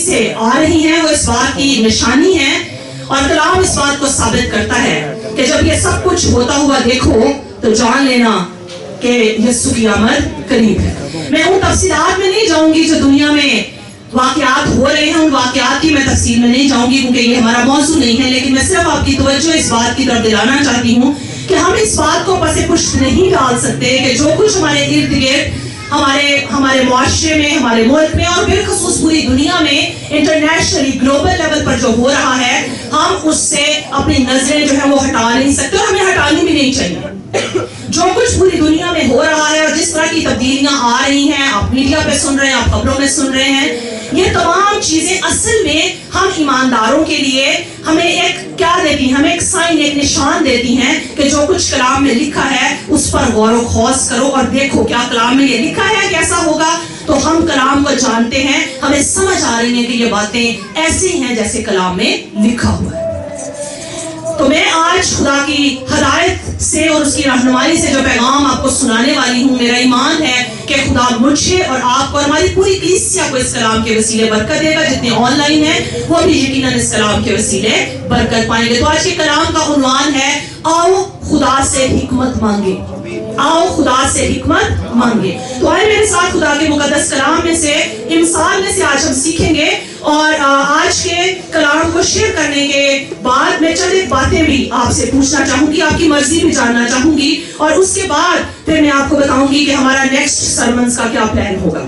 سے آ رہی ہیں وہ اس بات کی نشانی ہے، اور کلام اس بات کو ثابت کرتا ہے کہ جب یہ سب کچھ ہوتا ہوا دیکھو تو جان لینا کہ یسوع کی آمد قریب ہے۔ میں ان تفصیلات میں نہیں جاؤں گی جو دنیا میں واقعات ہو رہے ہیں، ان واقعات کی میں تفصیل میں نہیں جاؤں گی کیونکہ یہ ہمارا موضوع نہیں ہے، لیکن میں صرف آپ کی توجہ اس بات کی طرف دلانا چاہتی ہوں کہ ہم اس بات کو پس پشت نہیں ڈال سکتے کہ جو کچھ ہمارے ارد گرد ہمارے معاشرے میں، ہمارے ملک میں اور بالخصوص پوری دنیا میں انٹرنیشنلی گلوبل لیول پر جو ہو رہا ہے، ہم اس سے اپنی نظریں جو ہے وہ ہٹا نہیں سکتے، اور ہمیں ہٹانی بھی نہیں چاہیے۔ جو کچھ پوری دنیا میں ہو رہا ہے اور جس طرح کی تبدیلیاں آ رہی ہیں، آپ میڈیا پہ سن رہے ہیں، آپ خبروں میں سن رہے ہیں، یہ تمام چیزیں اصل میں ہم ایمانداروں کے لیے ہمیں ایک کیا دیتی ہیں، ہمیں ایک سائن، ایک نشان دیتی ہیں کہ جو کچھ کلام میں لکھا ہے اس پر غور و خوض کرو اور دیکھو کیا کلام میں یہ لکھا ہے، کیسا ہوگا۔ تو ہم کلام کو جانتے ہیں، ہمیں سمجھ آ رہی ہیں کہ یہ باتیں ایسی ہیں جیسے کلام میں لکھا ہوا ہے۔ تو میں آج خدا کی ہدایت سے اور اس کی رہنمائی سے جو پیغام آپ کو سنانے والی ہوں، میرا ایمان ہے کہ خدا مجھے اور آپ کو اور ہماری پوری کلیسیا کو اس کلام کے وسیلے برکت دے گا۔ جتنے آن لائن ہیں وہ بھی یقیناً اس کلام کے وسیلے برکت پائیں گے۔ تو آج کے کلام کا عنوان ہے آؤ خدا سے حکمت مانگے، آؤ خدا سے حکمت مانگے۔ تو آئے میرے ساتھ خدا کے مقدس کلام میں سے امثال میں سے آج ہم سیکھیں گے، اور آج کے کلام کو شیئر کرنے کے بعد میں چند ایک باتیں بھی آپ سے پوچھنا چاہوں گی، آپ کی مرضی بھی جاننا چاہوں گی، اور اس کے بعد پھر میں آپ کو بتاؤں گی کہ ہمارا نیکسٹ سرمنز کا کیا پلان ہوگا۔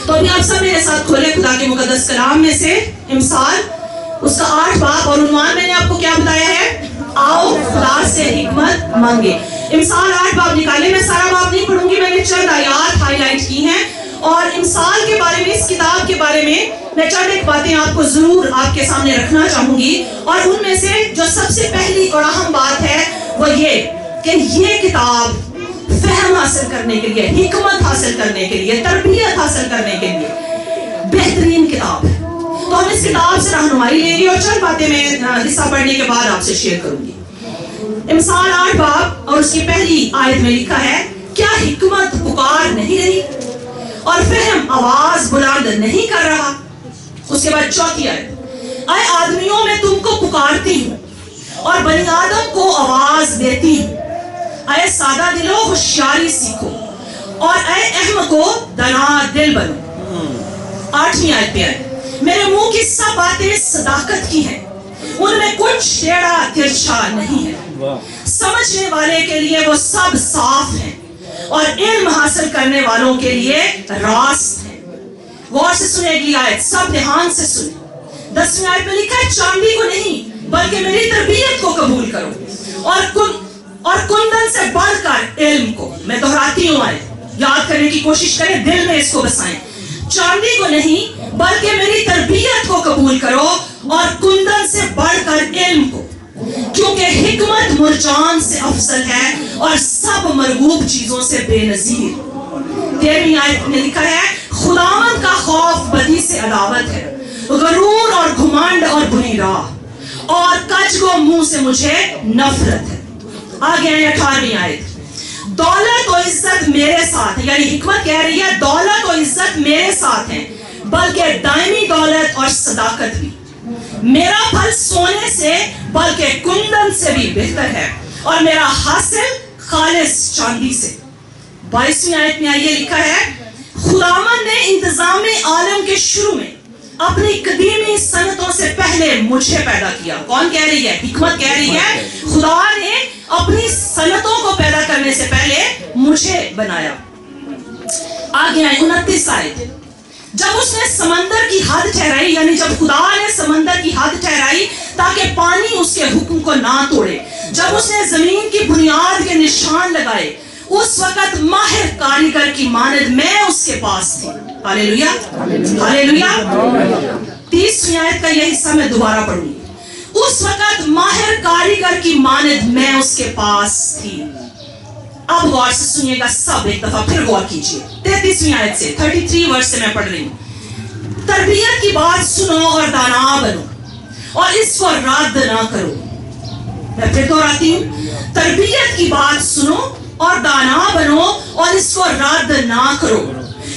تو ابھی آپ سب میرے ساتھ کھولیں خدا کے مقدس کلام میں سے امثال، اس کا 8 باب، اور عنوان میں نے آپ کو کیا بتایا ہے؟ آؤ خدا سے حکمت مانگے۔ امثال 8 باب نکالے، میں سارا باب نہیں پڑھوں گی، میں نے چند آیات ہائی لائٹ کی ہیں، اور امثال کے بارے میں، اس کتاب کے بارے میں چند ایک باتیں آپ کو ضرور آپ کے سامنے رکھنا چاہوں گی، اور ان میں سے جو سب سے پہلی اور اہم بات ہے وہ یہ کہ یہ کتاب فہم حاصل کرنے کے لیے، حکمت حاصل کرنے کے لیے، تربیت حاصل کرنے کے لیے بہترین کتاب ہے۔ تو ہم اس کتاب سے رہنمائی لیں گے، اور چند باتیں میں حصہ پڑھنے کے بعد آپ سے شیئر کروں گی۔ امثال 8 باب اور اس کی پہلی آیت میں لکھا ہے، کیا حکمت پکار نہیں رہی اور فہم آواز بلند نہیں کر رہا؟ اس کے بعد چوتھی آیت، اے آدمیوں میں تم کو پکارتی ہوں اور بنی آدم کو آواز دیتی ہوں، اے سادہ دلو ہوشیاری سیکھو اور اے احمقو دنا دل بنو۔ 8ویں آیت پہ آئے، میرے منہ کی سب باتیں صداقت کی ہیں، ان میں کچھ ٹیڑھا ترچھا نہیں ہے، سمجھنے والے کے لیے وہ سب صاف ہیں اور علم حاصل کرنے والوں کے لیے راست ہے۔ غور سے سنیں اگلی آیت، سب دھیان سے سنیں۔ 10ویں آیت میں لکھا ہے، چاندی کو نہیں بلکہ میری تربیت کو قبول کرو اور کندن سے بڑھ کر علم کو۔ میں دہراتی ہوں، آیت یاد کرنے کی کوشش کریں، دل میں اس کو بسائیں۔ چاندی کو نہیں بلکہ میری تربیت کو قبول کرو اور کندن سے بڑھ کر علم کو، کیونکہ حکمت مرجان سے افضل ہے اور سب مرغوب چیزوں سے بے نظیر۔ 13ویں آیت میں لکھا ہے، خداوند کا خوف بدی سے عداوت ہے، غرور اور گھمنڈ اور بری راہ اور کج گو منہ سے مجھے نفرت ہے۔ آگے آئے 18ویں آیت، دولت و عزت میرے ساتھ ہے، یعنی حکمت کہہ رہی ہے دولت و عزت میرے ساتھ ہیں، بلکہ دائمی دولت اور صداقت بھی۔ میرا پھل سونے سے بلکہ کندن سے بھی بہتر ہے، اور میرا حاصل خالص چاندی سے۔ 22ویں آیت میں آئیے لکھا ہے، خداوند نے انتظام عالم کے شروع میں اپنی قدیمی صنعتوں سے پہلے مجھے پیدا کیا۔ کون کہہ رہی ہے؟ حکمت کہہ رہی ہے خدا نے اپنی صنعتوں کو پیدا کرنے سے پہلے مجھے بنایا۔ آگے آئے 29 آیت، جب اس نے سمندر کی حد ٹھہرائی، یعنی جب خدا نے سمندر کی حد ٹھہرائی تاکہ پانی اس کے حکم کو نہ توڑے، جب اس نے زمین کی بنیاد کے نشان لگائے، اس وقت ماہر کاریگر کی مانند میں اس کے پاس تھی۔ ہاللیلویا، ہاللیلویا۔ 30ویں آیت کا یہ حصہ میں دوبارہ پڑھوں گی، اس وقت ماہر کاریگر کی مانند میں اس کے پاس تھی۔ اب غور سے سنیے گا، سب ایک دفعہ پھر غور کیجیے۔ 33ویں آیت سے 33 ورس سے میں پڑھ رہی ہوں، تربیت کی بات سنو اور دانا بنو اور اس کو رد نہ کرو۔ میں پھر دہراتی ہوں، تربیت کی بات سنو اور دانا بنو اور اس کو رد نہ کرو،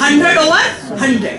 100 over 100।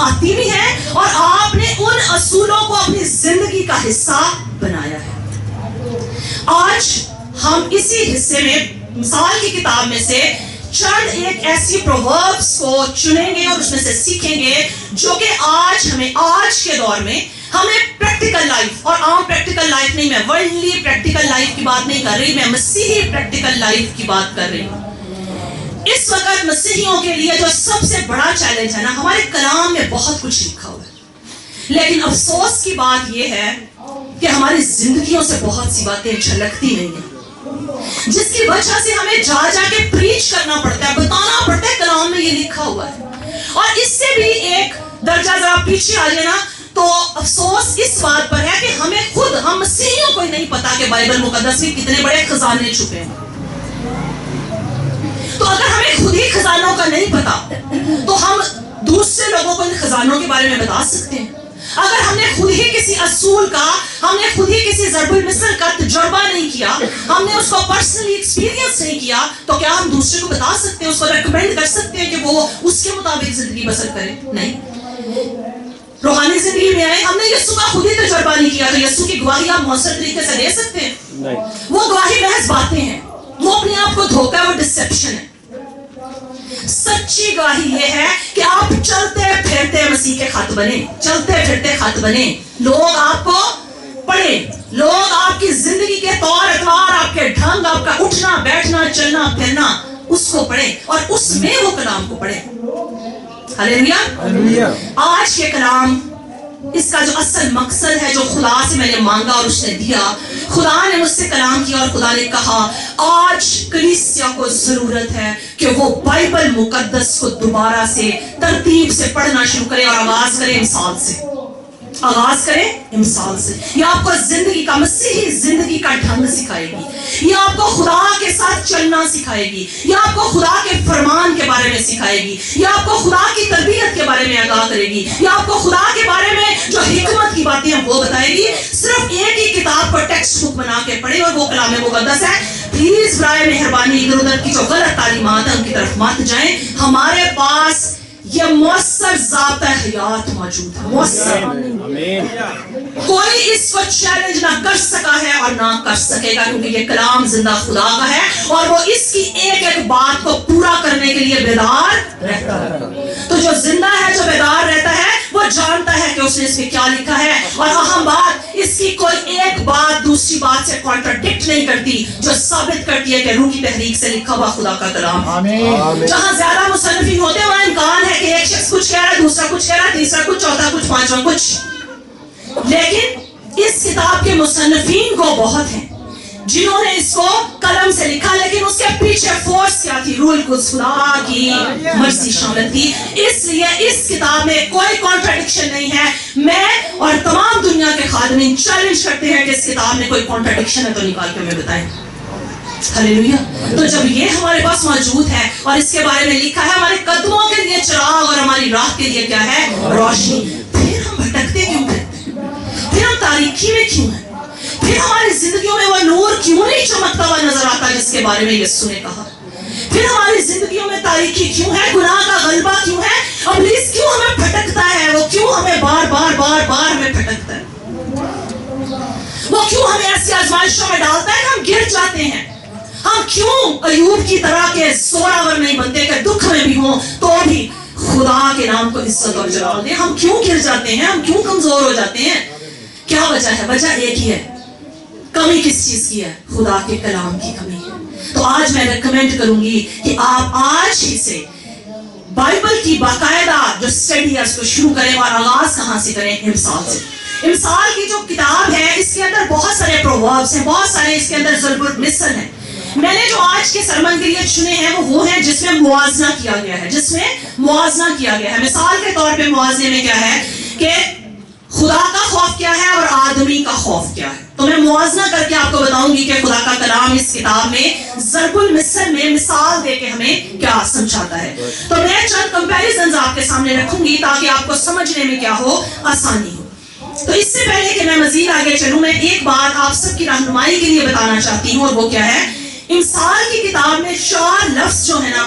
آتی بھی ہے اور آپ نے ان اصولوں کو اپنی زندگی کا حصہ بنایا ہے. آج ہم اسی حصے میں مثال کی کتاب میں سے چند ایک ایسی پرووربس کو چنیں گے اور اس میں سے سیکھیں گے جو کہ آج ہمیں آج کے دور میں ہمیں پریکٹیکل لائف، اور عام پریکٹیکل لائف نہیں، میں ورلڈلی پریکٹیکل لائف کی بات نہیں کر رہی، میں مسیحی پریکٹیکل لائف کی بات کر رہی ہوں. اس وقت مسیحیوں کے لیے جو سب سے بڑا چیلنج ہے نا، ہمارے کلام میں بہت کچھ لکھا ہوا ہے، لیکن افسوس کی بات یہ ہے کہ ہماری زندگیوں سے بہت سی باتیں جھلکتی نہیں ہیں، جس کی وجہ سے ہمیں جا جا کے پریچ کرنا پڑتا ہے، بتانا پڑتا ہے کلام میں یہ لکھا ہوا ہے. اور اس سے بھی ایک درجہ ذرا پیچھے آ جائے نا تو افسوس اس بات پر ہے کہ ہم مسیحیوں کو ہی نہیں پتا کہ بائبل مقدس میں کتنے بڑے خزانے چھپے ہیں. تو اگر ہمیں خود ہی خزانوں کا نہیں پتا تو ہم دوسرے لوگوں کو ان خزانوں کے بارے میں بتا سکتے ہیں. اگر ہم نے خود ہی کسی اصول کا، ہم نے خود ہی کسی ضرب المثل کا تجربہ نہیں کیا، ہم نے اس کو پرسنلی ایکسپیرینس نہیں کیا، تو کیا ہم دوسرے کو بتا سکتے ہیں، اس کو ریکمینڈ کر سکتے ہیں کہ وہ اس کے مطابق زندگی بسر کرے؟ نہیں. روحانی زندگی میں آئے، ہم نے یسوع کا خود ہی تجربہ نہیں کیا تو یسوع کی گواہی آپ مؤثر طریقے سے دے سکتے ہیں؟ نہیں. وہ گواہی محض باتیں ہیں، وہ اپنے آپ کو دھوکا ہے، وہ ڈسپشن ہے. سچی گواہی یہ ہے کہ آپ چلتے پھرتے مسیح کے خط بنے، چلتے پھرتے خط بنے. لوگ آپ کو پڑھیں، لوگ آپ کی زندگی کے طور اطوار، آپ کے ڈھنگ، آپ کا اٹھنا بیٹھنا چلنا پھرنا، اس کو پڑھیں اور اس میں وہ کلام کو پڑھیں. ہلیلویا. آج کے کلام، اس کا جو اصل مقصد ہے، جو خدا سے میں نے مانگا اور اس نے دیا، خدا نے مجھ سے کلام کیا اور خدا نے کہا آج کلیسیا کو ضرورت ہے کہ وہ بائبل مقدس کو دوبارہ سے ترتیب سے پڑھنا شروع کرے اور آغاز کرے مثال سے. آغاز کرے مثال سے. یہ آپ کو زندگی کا، مسیحی زندگی کا ڈھنگ سکھائے گی، یہ آپ کو خدا کے ساتھ چلنا سکھائے گی، یہ آپ کو خدا کے فرمان کے بارے میں سکھائے گی، یہ آپ کو خدا کی تربیت کے بارے میں آگاہ کرے گی، یہ آپ کو خدا کے بارے میں جو حکمت کی باتیں ہیں وہ بتائے گی. صرف ایک ہی کتاب کو ٹیکسٹ بک بنا کے پڑھے اور وہ کلام مقدس ہے. پلیز برائے مہربانی ادھر ادھر کی جو غلط تعلیمات ہیں ان کی طرف مت جائیں. ہمارے پاس یہ مؤثر ذات حیات موجود ہے، مؤثر. کوئی اس کو چیلنج نہ کر سکا ہے اور نہ کر سکے گا، کیونکہ یہ کلام زندہ خدا کا ہے اور وہ اس کی ایک ایک بات کو پورا کرنے کے لیے بیدار رہتا ہے. تو جو زندہ ہے، جو بیدار رہتا ہے، وہ جانتا ہے کہ اس نے اس میں کیا لکھا ہے. اور اہم بات، اس کی کوئی ایک بات دوسری بات سے کانٹراڈکٹ نہیں کرتی، جو ثابت کرتی ہے کہ روح کی تحریک سے لکھا ہوا خدا کا کلام. جہاں زیادہ مصنفین ہوتے ہیں وہاں امکان ہے کہ ایک شخص کچھ کہہ رہا ہے، دوسرا کچھ کہہ رہا ہے، تیسرا کچھ، چوتھا کچھ، پانچواں کچھ. لیکن اس کتاب کے مصنفین کو بہت ہیں جنہوں نے اس کو قلم سے لکھا، لیکن اس کے پیچھے فورس کیا تھی؟ روح القدس، خدا کی مرضی شامل تھی. اس لیے اس کتاب میں کوئی کانٹراڈکشن نہیں ہے. میں اور تمام دنیا کے خادمین چیلنج کرتے ہیں کہ اس کتاب میں کوئی کانٹراڈکشن ہے تو نکال کے ہمیں بتائیں. ہلیلویا. تو جب یہ ہمارے پاس موجود ہے اور اس کے بارے میں لکھا ہے، ہمارے قدموں کے لیے چراغ اور ہماری راہ کے لیے کیا ہے؟ روشنی. پھر ہم بھٹکتے کیوں ہیں؟ پھر ہم تاریکی میں کیوں ہیں؟ پھر ہماری زندگیوں میں وہ نور کیوں نہیں چمکتا ہوا نظر آتا جس کے بارے میں یسوع نے کہا؟ پھر ہماری زندگیوں میں تاریکی کیوں ہے؟ گناہ کا غلبہ کیوں ہے؟ ابلیس کیوں ہمیں پھٹکتا ہے؟ وہ کیوں ہمیں بار بار بار بار ہمیں پھٹکتا ہے؟ وہ کیوں ہمیں ایسی آزمائشوں میں ڈالتا ہے کہ ہم گر جاتے ہیں؟ ہم کیوں ایوب کی طرح کے زوراور نہیں بنتے کہ دکھ میں بھی ہوں تو بھی خدا کے نام کو عزت اور جلال دیں؟ ہم کیوں گر جاتے ہیں؟ ہم کیوں کمزور ہو جاتے ہیں؟ کیا وجہ ہے؟ وجہ ایک ہی ہے. کمی کس چیز کی ہے؟ خدا کے کلام کی کمی ہے. تو آج میں ریکمینڈ کروں گی کہ آپ آج ہی سے بائبل کی باقاعدہ جو اسٹڈی ہے اس کو شروع کریں. اور آغاز کہاں سے کریں؟ امثال سے. امثال کی جو کتاب ہے اس کے اندر بہت سارے پرووربس ہیں، بہت سارے اس کے اندر ضرب المثل ہیں. میں نے جو آج کے سرمن کے لیے چنے ہیں وہ ہیں جس میں موازنہ کیا گیا ہے، جس میں موازنہ کیا گیا ہے. مثال کے طور پہ موازنے میں کیا ہے کہ خدا کا خوف کیا ہے اور آدمی کا خوف کیا ہے. تو میں موازنہ کر کے آپ کو بتاؤں گی کہ خدا کا کلام اس کتاب میں ضرب المثل میں مثال دے کے ہمیں کیا سمجھاتا ہے. تو میں چند کمپیریزنز آپ کے سامنے رکھوں گی تاکہ آپ کو سمجھنے میں کیا ہو، آسانی ہو. تو اس سے پہلے کہ میں مزید آگے چلوں، میں ایک بات آپ سب کی رہنمائی کے لیے بتانا چاہتی ہوں، اور وہ کیا ہے؟ امثال کی کتاب میں 4 لفظ جو ہے نا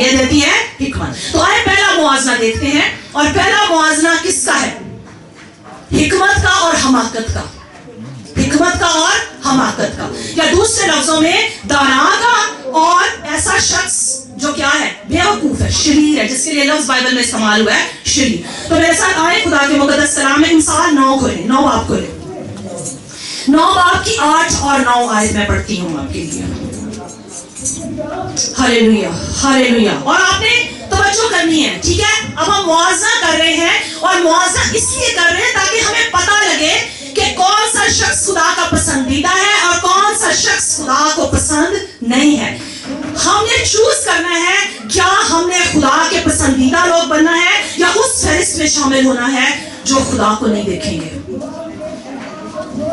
یہ دیتی ہے حکمت. تو آئے پہلا موازنہ دیکھتے ہیں, اور پہلا موازنہ کس کا ہے؟ حکمت کا اور حماقت کا. حکمت کا اور حماقت کا, یا دوسرے لفظوں میں دانا کا اور ایسا شخص جو کیا ہے؟ بیوقوف ہے, شریر ہے, جس کے لیے لفظ بائبل میں استعمال ہوا ہے شریر. تو میرے ساتھ آئے خدا کے مقدس کلام میں مثال 9 کھولیں, 9 باب کھولیں. 9 باب کی 8 اور 9 آیت میں پڑھتی ہوں آپ کے لیے. ہاللیلویا ہاللیلویا. اور آپ نے توجہ کرنی ہے, ٹھیک ہے؟ اب ہم موازنہ کر رہے ہیں, اور موازنہ اس لیے کر رہے ہیں تاکہ ہمیں پتہ لگے کہ کون سا شخص خدا کا پسندیدہ ہے اور کون سا شخص خدا کو پسند نہیں ہے. ہم نے چوز کرنا ہے, کیا ہم نے خدا کے پسندیدہ لوگ بننا ہے یا اس فہرست میں شامل ہونا ہے جو خدا کو نہیں دیکھیں گے.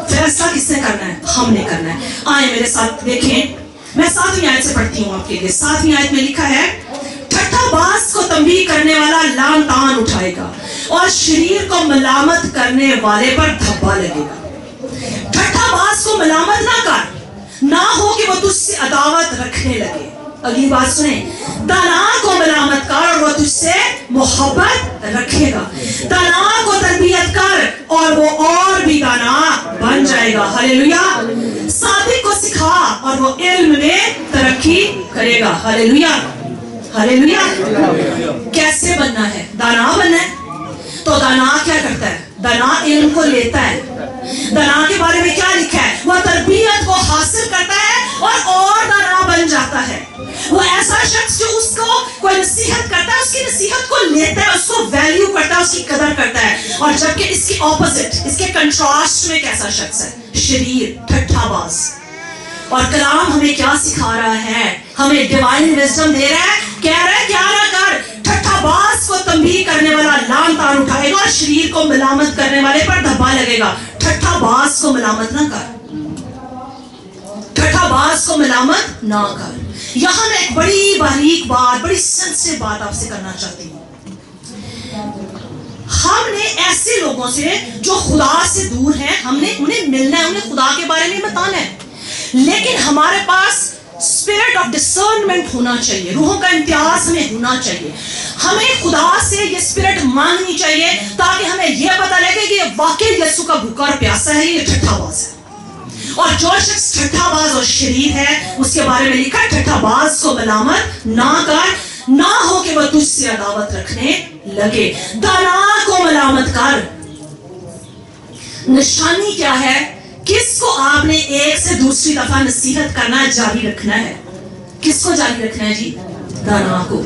فیصلہ کس نے کرنا ہے؟ ہم نے کرنا ہے. آئیں میرے ساتھ دیکھیں, میں 7ویں آیت سے پڑھتی ہوں آپ کے لیے. 7ویں آیت میں لکھا ہے, ٹھٹھا باز کو تنبیہ کرنے والا لام تان اٹھائے گا اور شریر کو ملامت کرنے والے پر دھبا لگے گا. ٹھٹھا باز کو ملامت نہ کر, نہ ہو کہ وہ تجھ سے عداوت رکھنے لگے. اگلی بات سنیں, دانا کو ملامت کر اور وہ تجھ سے محبت رکھے گا. دانا کو تربیت کر اور وہ اور بھی دانا بن جائے گا. ہاللیلویا. صادق کو سکھا اور وہ علم میں ترقی کرے گا. ہاللیلویا ہاللیلویا. کیسے بننا ہے؟ دانا بننا ہے. تو دانا کیا کرتا ہے؟ دانا علم کو لیتا ہے. دانا کے بارے میں کیا لکھا ہے؟ وہ تربیت کو حاصل کرتا ہے اور دانا بن جاتا ہے. وہ ایسا شخص جو اس کو کوئی نصیحت کرتا ہے, اس کی نصیحت کو لیتا ہے, اس کو ویلیو کرتا ہے, اس کی قدر کرتا ہے. اور جبکہ اس کی اپوزٹ, اس کے کنٹراسٹ میں کیسا شخص ہے؟ شریر, ٹھٹھا باز. اور کلام ہمیں کیا سکھا رہا ہے؟ ہمیں ڈیوائن وزڈم دے رہا ہے, کہہ رہا ہے کیا نہ کر, ٹھٹھا باز کو تنبیہ کرنے والا لام تان اٹھائے گا اور شریر کو ملامت کرنے والے پر دھبا لگے گا. ٹھٹھا باز کو ملامت نہ کر, ٹھٹھا باز کو ملامت نہ کر. یہاں میں ایک بڑی باریک بات, بڑی سینسٹیو بات آپ سے کرنا چاہتی ہوں. ہم نے ایسے لوگوں سے جو خدا سے دور ہیں, ہم نے انہیں ملنا ہے, انہیں خدا کے بارے میں بتانا ہے, لیکن ہمارے پاس اسپرٹ آف ڈسرنمنٹ ہونا چاہیے, روحوں کا امتیاز ہمیں ہونا چاہیے. ہمیں خدا سے یہ اسپرٹ مانگنی چاہیے تاکہ ہمیں یہ پتہ لگے کہ یہ واقعی یسوع کا بھوکا اور پیاسا ہے, یہ ٹھٹھا باز ہے. اور جو شخص ٹھٹھا باز اور شریر ہے, اس کے بارے میں لکھا ہے, ٹھٹھا باز کو ملامت نہ کر, نہ ہو کہ وہ تجھ سے عداوت رکھنے لگے. دانا کو ملامت کر. نشانی کیا ہے؟ کس کو آپ نے ایک سے دوسری دفعہ نصیحت کرنا جاری رکھنا ہے؟ کس کو جاری رکھنا ہے جی؟ دانا کو.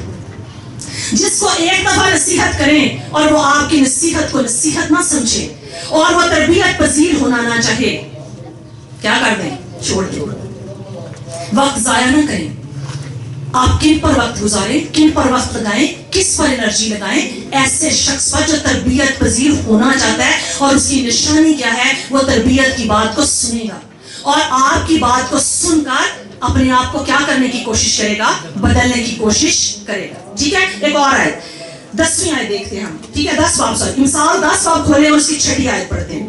جس کو ایک دفعہ نصیحت کریں اور وہ آپ کی نصیحت کو نصیحت نہ سمجھے اور وہ تربیت پذیر ہونا نہ چاہے, کیا کر دیں؟ چھوڑ دیں. وقت ضائع نہ کریں. آپ کن پر وقت گزاریں, کن پر وقت لگائیں, کس پر انرجی لگائیں؟ ایسے شخص پر جو تربیت پذیر ہونا چاہتا ہے, اور اس کی نشانی کیا ہے؟ وہ تربیت کی بات کو سنے گا اور آپ کی بات کو سن کر اپنے آپ کو کیا کرنے کی کوشش کرے گا؟ بدلنے کی کوشش کرے گا. ٹھیک ہے. ایک اور آیت, 10ویں آیت دیکھتے ہیں ہم. ٹھیک ہے, 10 باب سوری مثال 10 باب کھولے اور اس کی 6 آیت پڑھتے ہیں.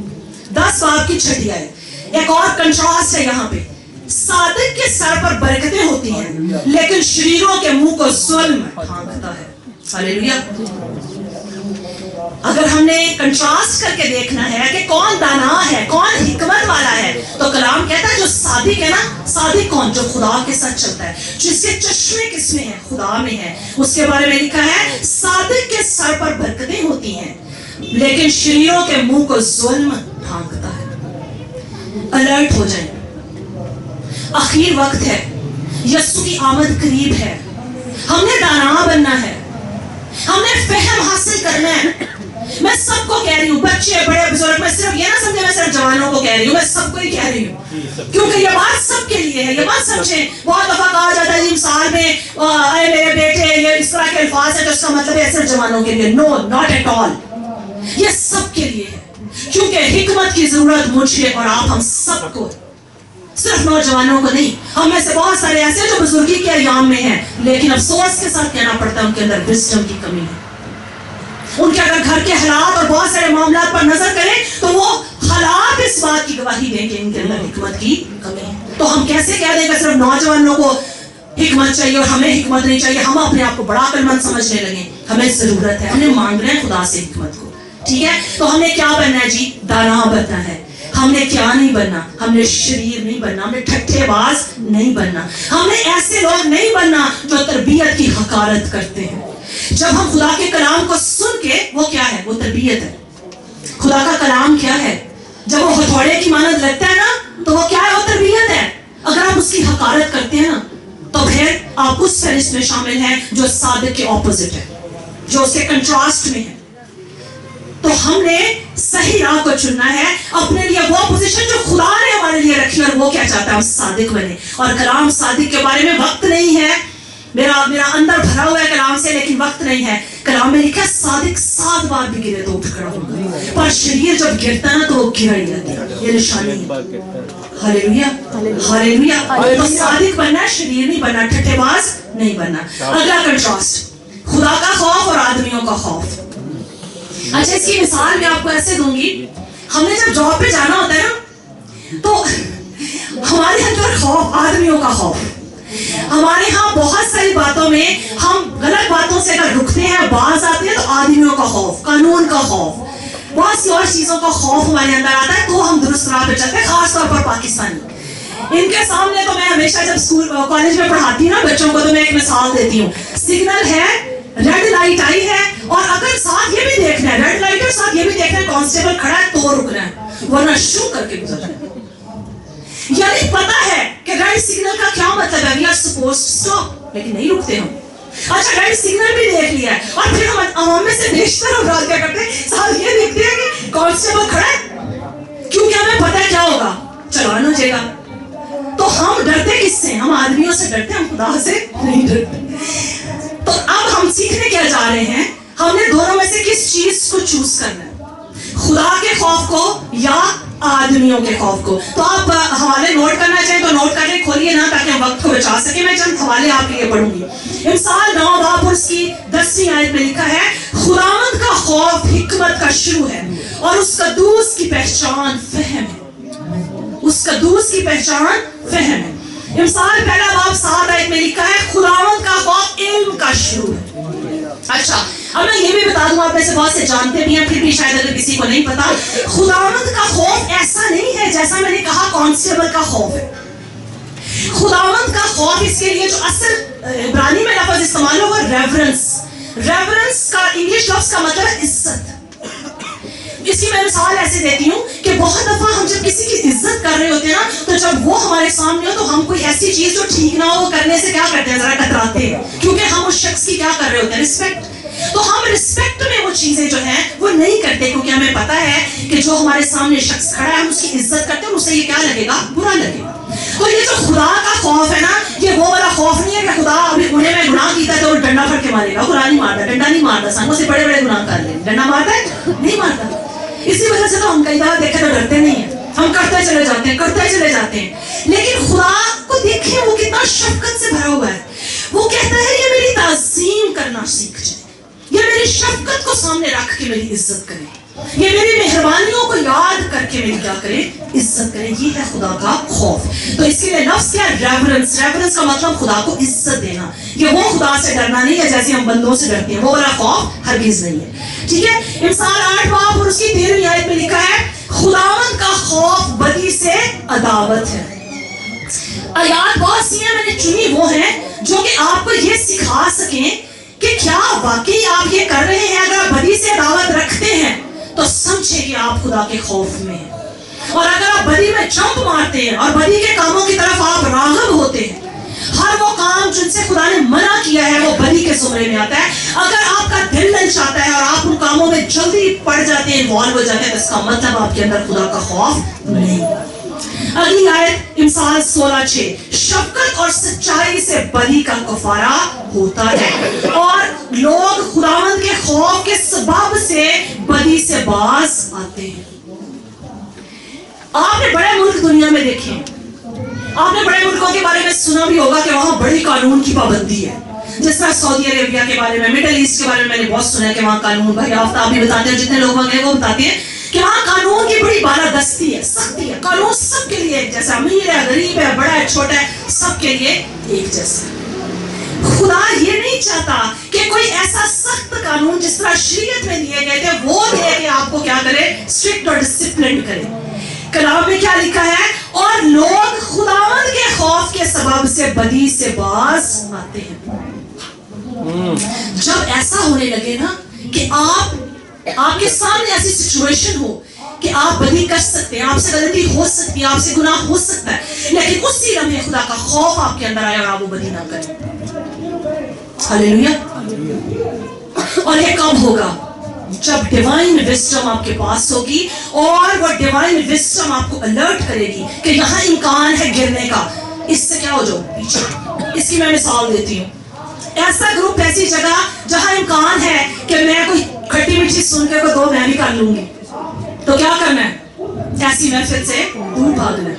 10 باب کی 6 آیت. ایک اور کنٹراسٹ ہے یہاں پہ. صادق کے سر پر برکتیں ہوتی ہیں لیکن شریروں کے منہ کو ظلم ڈھانکتا ہے. ہاللیلویا. اگر ہم نے کنٹراسٹ کر کے دیکھنا ہے کہ کون دانا ہے, کون حکمت والا ہے, تو کلام کہتا ہے جو صادق ہے نا, صادق کون؟ جو خدا کے ساتھ چلتا ہے, جس کے چشمے کس میں ہیں؟ خدا میں ہے. اس کے بارے میں لکھا ہے, صادق کے سر پر برکتیں ہوتی ہیں لیکن شریروں کے منہ کو ظلم ڈھانکتا ہے. الرٹ ہو جائیں, آخر وقت ہے, یسوع کی آمد قریب ہے. ہم نے دانا بننا ہے, ہم نے فہم حاصل کرنا ہے. میں سب کو کہہ رہی ہوں, بچے بڑے بزرگ, میں صرف یہ نہ سمجھے میں صرف جوانوں کو کہہ رہی ہوں, میں سب کو ہی کہہ رہی ہوں, کیونکہ یہ بات سب کے لیے ہے. یہ بات سمجھیں. بہت دفعہ کہا جاتا ہے مثال میں اے میرے بیٹے, یہ اس طرح کے الفاظ ہیں تو اس کا مطلب ہے صرف جوانوں کے لیے. نو, ناٹ ایٹ آل. یہ سب کے لیے ہے, کیونکہ حکمت کی ضرورت مجھے اور آپ ہم سب کو, صرف نوجوانوں کو نہیں. ہم میں سے بہت سارے ایسے جو بزرگی کے ایام میں ہیں لیکن افسوس کے ساتھ کہنا پڑتا ہے ان کے اندر وزڈم کی کمی ہے. ان کے اگر گھر کے حالات اور بہت سارے معاملات پر نظر کریں تو وہ حالات اس بات کی گواہی دیں کہ ان کے اندر حکمت کی کمی ہے. تو ہم کیسے کہہ دیں کہ صرف نوجوانوں کو حکمت چاہیے اور ہمیں حکمت نہیں چاہیے, ہم اپنے آپ کو بڑا عقلمند سمجھنے لگے. ہمیں ضرورت ہے, ہمیں مانگ رہے ہیں خدا سے حکمت کو. ٹھیک ہے, تو ہم نے کیا بننا ہے جی؟ دانا بننا ہے. ہم نے کیا نہیں بننا؟ ہم نے شریر نہیں بننا, ہم نے ٹھٹھے باز نہیں بننا, ہم نے ایسے لوگ نہیں بننا جو تربیت کی حقارت کرتے ہیں. جب ہم خدا کے کلام کو سن کے, وہ کیا ہے؟ وہ تربیت ہے. خدا کا کلام کیا ہے؟ جب وہ ہتھوڑے کی مانند لگتا ہے نا, تو وہ کیا ہے؟ وہ تربیت ہے. اگر آپ اس کی حقارت کرتے ہیں نا, تو پھر آپ اس فہرست میں شامل ہیں جو صادق کے اپوزٹ ہے, جو اس کے کنٹراسٹ میں ہے. تو ہم نے صحیح راہ کو چننا ہے, اپنے لیے وہ پوزیشن جو خدا نے ہمارے لیے رکھی, اور وہ کیا چاہتا ہے؟ ہم صادق بنے. اور کلام صادق کے بارے میں وقت نہیں ہے, میرا اندر بھرا ہوا ہے کلام سے, لیکن وقت نہیں ہے. کلام میں لکھا ہے صادق 7 بار بھی گرے تو اٹھ کھڑا ہوگا, پر شریر جب گرتا ہے نا تو وہ گرا ہی جاتا ہے. یہ نشانی ہے. Hallelujah hallelujah. تو صادق بننا ہے, شریر نہیں بننا, ٹھٹھے باز نہیں بننا. اگلا کنٹراسٹ, خدا کا خوف اور آدمیوں کا خوف. اچھا, اس کی مثال میں آپ کو ایسے دوں گی. ہم نے جب جاب پہ جانا ہوتا ہے نا, تو ہمارے اندر خوف, آدمیوں کا خوف. ہمارے ہاں بہت ساری باتوں میں ہم غلط باتوں سے اگر رکتے ہیں, باز آتے ہیں, تو آدمیوں کا خوف, قانون کا خوف, بہت سی اور چیزوں کا خوف ہمارے اندر آتا ہے, تو ہم درست راہ پہ چلتے ہیں. خاص طور پر پاکستانی, ان کے سامنے تو میں ہمیشہ جب اسکول کالج میں پڑھاتی ہوں نا بچوں کو, تو میں ایک مثال دیتی ہوں. سگنل ہے, ریڈ لائٹ آئی ہے, اور اگر ساتھ یہ بھی دیکھنا ہے, ریڈ لائٹ اور ساتھ یہ بھی دیکھنا ہے کانسٹیبل کھڑا ہے تو رکنا ہے, ورنہ شو کر کے گزرنا ہے. یعنی پتا ہے کہ ریڈ سگنل کا کیا مطلب ہے, we are supposed to stop, لیکن نہیں رکتے ہم. اچھا, ریڈ سگنل بھی دیکھ لیا ہے, اور پھر ہم عوام میں سے بیشتر افراد کیا کرتے ہیں؟ ساتھ یہ دیکھتے ہیں کہ کانسٹیبل کھڑا ہے, کیونکہ ہمیں پتا ہے کیا ہوگا, چلان ہو جائے گا. تو ہم ڈرتے کس سے؟ ہم آدمیوں سے ڈرتے, ہم خدا سے نہیں ڈرتے. تو اب ہم سیکھنے کیا جا رہے ہیں؟ ہم نے دونوں میں سے کس چیز کو چوز کرنا ہے, خدا کے خوف کو یا آدمیوں کے خوف کو. تو آپ حوالے نوٹ کرنا چاہیں تو نوٹ کریں, کھولیے نا تاکہ ہم وقت کو بچا سکیں. میں چند حوالے آپ کے لیے پڑھوں گی. امثال 9 باب اور اس کی 10ویں آیت میں لکھا ہے, خداوند کا خوف حکمت کا شروع ہے, اور اس قدوس کی پہچان فہم ہے. اس قدوس کی پہچان فہم ہے. امثال 1 باب 7 آیت میں لکھا ہے, خداوند کا خوف علم کا شروع ہے. اچھا, اب میں یہ بھی بتا دوں, آپ میں سے بہت سے جانتے بھی ہیں, پھر بھی شاید اگر کسی کو نہیں پتا, خداوند کا خوف ایسا نہیں ہے جیسا میں نے کہا کانسٹیبل کا خوف ہے. خداوند کا خوف, اس کے لیے جو اصل عبرانی میں لفظ استعمال ہوگا ریورنس. ریورنس کا انگلش لفظ کا مطلب ہے عزت. اس کی میں مثال ایسے دیتی ہوں کہ بہت دفعہ ہم جب کسی کی عزت کر رہے ہوتے ہیں نا, تو جب وہ ہمارے سامنے ہو تو ہم کوئی ایسی چیز جو ٹھیک نہ ہو کرنے سے کیا کرتے ہیں؟ ذرا کتراتے ہیں, کیونکہ ہم اس شخص کی کیا کر رہے ہوتے ہیں؟ رسپیکٹ. تو ہم رسپیکٹ میں وہ چیزیں جو ہیں وہ نہیں کرتے, کیونکہ ہمیں پتا ہے کہ جو ہمارے سامنے شخص کھڑا ہے, ہم اس کی عزت کرتے ہیں, اس سے یہ کیا لگے گا؟ برا لگے گا. تو یہ جو خدا کا خوف ہے نا, یہ وہ والا خوف نہیں ہے کہ خدا ابھی انہیں میں گناہ کیتا ہے تو وہ ڈنڈا پھڑ کے مارے گا. خدا نہیں مارتا, ڈنڈا نہیں مارتا, سانگوں سے بڑے بڑے گناہ کر لیں, ڈنڈا مارتا ہے؟ نہیں مارتا. اسی وجہ سے تو ہم کئی دفعہ دیکھیں تو ڈرتے نہیں ہیں, ہم کرتے چلے جاتے ہیں, کرتے چلے جاتے ہیں. لیکن خدا کو دیکھیں, وہ کتنا شفقت سے بھرا ہوا ہے. وہ کہتا ہے یہ میری تعظیم کرنا سیکھ جائے, یہ میری شفقت کو سامنے رکھ کے میری عزت کرے, یہ میری مہربانیوں کو یاد کر کے میری کیا کرے؟ عزت کرے. یہ ہے خدا کا خوف. تو اس کے لیے لفظ کیا ہے؟ ریورنس. ریورنس کا مطلب خدا کو عزت دینا. یہ وہ خدا سے ڈرنا نہیں ہے جیسے ہم بندوں سے ڈرتے ہیں, وہ والا خوف ہرگز نہیں ہے. ٹھیک ہے. امثال 8 باب اور اس کی 13ویں آیت میں لکھا ہے, خداوند کا خوف بدی سے عداوت ہے. آیات بہت سی ہیں, میں نے چنی وہ ہیں جو کہ آپ کو یہ سکھا سکیں کہ کیا واقعی آپ یہ کر رہے ہیں. اگر آپ بدی سے عداوت رکھتے ہیں تو سمجھے کہ آپ خدا کے خوف میں ہیں, اور اگر آپ بدی میں جمپ مارتے ہیں اور بدی کے کاموں کی طرف آپ راغب ہوتے ہیں, ہر وہ کام جن سے خدا نے منع کیا ہے وہ بدی کے زمرے میں آتا ہے. اگر آپ کا دل للچاتا ہے اور آپ ان کاموں میں جلدی پڑ جاتے ہیں, انوالو ہو جاتے ہیں, تو اس کا مطلب آپ کے اندر خدا کا خوف نہیں. اگلی آیت امثال 16:6, شفقت اور سچائی سے بدی کا کفارہ ہوتا ہے, اور لوگ خداوند کے خوف کے سبب سے بدی سے باز آتے ہیں. آپ نے بڑے ملک دنیا میں دیکھے, آپ نے بڑے ملکوں کے بارے میں سنا بھی ہوگا کہ وہاں بڑی قانون کی پابندی ہے. جس طرح سعودی عربیہ کے بارے میں, مڈل ایسٹ کے بارے میں میں نے بہت سنا ہے کہ وہاں قانون بھائی آفتاب بھی بتاتے ہیں, جتنے لوگ وہاں گئے وہ بتاتے ہیں کہ وہاں قانون کی بڑی بالادستی ہے, سختی ہے. قانون سب کے لیے ایک جیسا, امیر ہے, غریب ہے, بڑا ہے, چھوٹا ہے, سب کے لیے ایک جیسا. خدا یہ نہیں چاہتا کہ کوئی ایسا سخت قانون جس طرح شریعت میں دیے گئے تھے وہ دے کہ آپ کو کیا کرے، اسٹرکٹ اور ڈسپلن کرے. کلام میں کیا لکھا ہے؟ اور لوگ خداوند کے خوف کے سبب سے بدی سے باز آتے ہیں. جب ایسا ہونے لگے نا کہ آپ کے سامنے ایسی سچویشن ہو کہ آپ بدی کر سکتے ہیں، آپ سے غلطی ہو سکتی ہے، آپ سے گناہ ہو سکتا ہے، لیکن اسی لمحے خدا کا خوف آپ کے اندر آیا اور آپ وہ بدی نہ کریں. ہاللیلویا. اور یہ کب ہوگا؟ جب ڈیوائن وزڈم آپ کے پاس ہوگی اور وہ ڈیوائن وزڈم آپ کو الرٹ کرے گی کہ یہاں امکان ہے گرنے کا، اس سے کیا ہو جاؤ پیچھے. اس کی میں مثال دیتی ہوں. ایسا گروپ، ایسی جگہ جہاں امکان ہے کہ میں کوئی کھٹی میٹھی سن کے کوئی دو میں بھی کر لوں گی، تو کیا کرنا ہے؟ ایسی محفل سے دور بھاگنا ہے.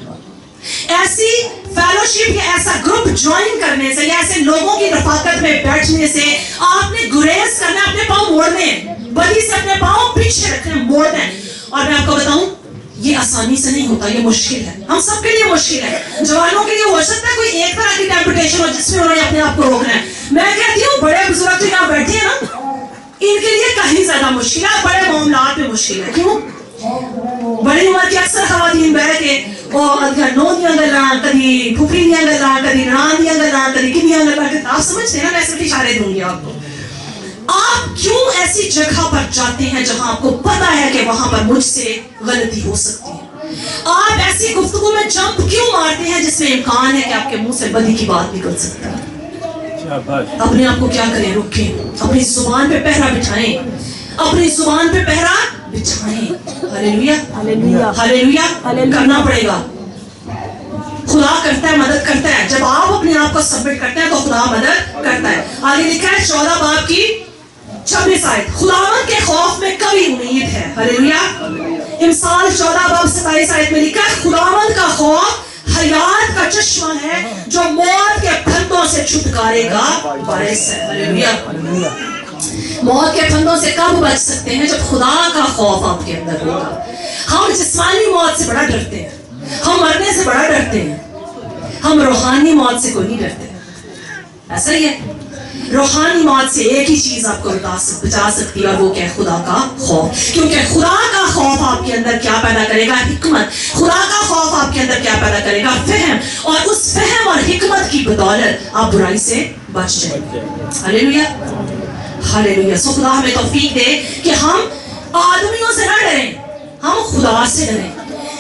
ایسی فیلوشپ یا ایسا گروپ جوائن کرنے سے یا ایسے لوگوں کی رفاقت میں بیٹھنے سے آپ نے گریز کرنا، اپنے پاؤں موڑنے، بدی سے اپنے پاؤں پیچھے رکھنے، موڑنے. اور میں آپ کو بتاؤں یہ آسانی سے نہیں ہوتا، یہ مشکل ہے. ہم سب کے لیے مشکل ہے. جوانوں کے لیے ہو سکتا ہے کوئی ایک طرح کی ٹیمپٹیشن ہو جس میں انہوں نے اپنے آپ کو روکنا ہے. میں کہتی ہوں بڑے بزرگ جو یہاں بیٹھے ہیں نا، ان کے لیے کہیں زیادہ مشکل ہے. بڑے معاملات میں مشکل ہے. کیوں؟ بڑی عمر کی اکثر خواتین بیٹھ کے نو دیا گلاں، کبھی پھوپھی دیا گلاں، کبھی نان دیا گلاں، کبھی کنیاں گلاں. آپ سمجھتے ہیں نا، میں صرف اشارے دوں گی آپ کو. آپ کیوں ایسی جگہ پر جاتے ہیں جہاں آپ کو پتا ہے کہ وہاں پر مجھ سے غلطی ہو سکتی ہے؟ آپ ایسی گفتگو میں جمپ کیوں مارتے ہیں جس میں امکان ہے کہ آپ کے منہ سے بدی کی بات نکل سکتا ہے؟ اپنے آپ کو کیا کریں؟ رکھیں، اپنی زبان پہ پہرا بٹھائیں، اپنی زبان پہ پہرا بچھائیں. ہاللیلویا، ہاللیلویا، ہاللیلویا. کرنا پڑے گا. خدا کرتا ہے، مدد کرتا ہے. جب آپ اپنے آپ کو سبمٹ کرتے ہیں تو خدا مدد کرتا ہے. آگے لکھا ہے 14 باب کی 26 آیت، خداوند کے خوف میں کبھی امید ہے. ہاللیلویا. امثال 14 باب 27 آیت میں لکھا ہے خداوند کا خوف حیات کا چشمہ ہے جو موت کے پھندوں سے چھٹکارے کا باعث ہے. ہاللیلویا. موت کے پھندوں سے کب بچ سکتے ہیں؟ جب خدا کا خوف آپ کے اندر ہوگا. ہم جسمانی موت سے بڑا ڈرتے ہیں، ہم مرنے سے بڑا ڈرتے ہیں، ہم روحانی موت سے کوئی نہیں ڈرتے. ایسا ہی ہے. روحانی موت سے ایک ہی چیز آپ کو بچا سکتی ہے اور وہ کیا ہے؟ خدا کا خوف. کیونکہ خدا کا خوف آپ کے اندر کیا پیدا کرے گا؟ حکمت. خدا کا خوف آپ کے اندر کیا پیدا کرے گا؟ فہم. اور اس فہم اور حکمت کی بدولت آپ برائی سے بچ جائیں گے. ہاللیلویا، ہاللیلویا. سو خدا ہمیں توفیق دے کہ ہم آدمیوں سے نہ ڈریں، ہم خدا سے ڈریں.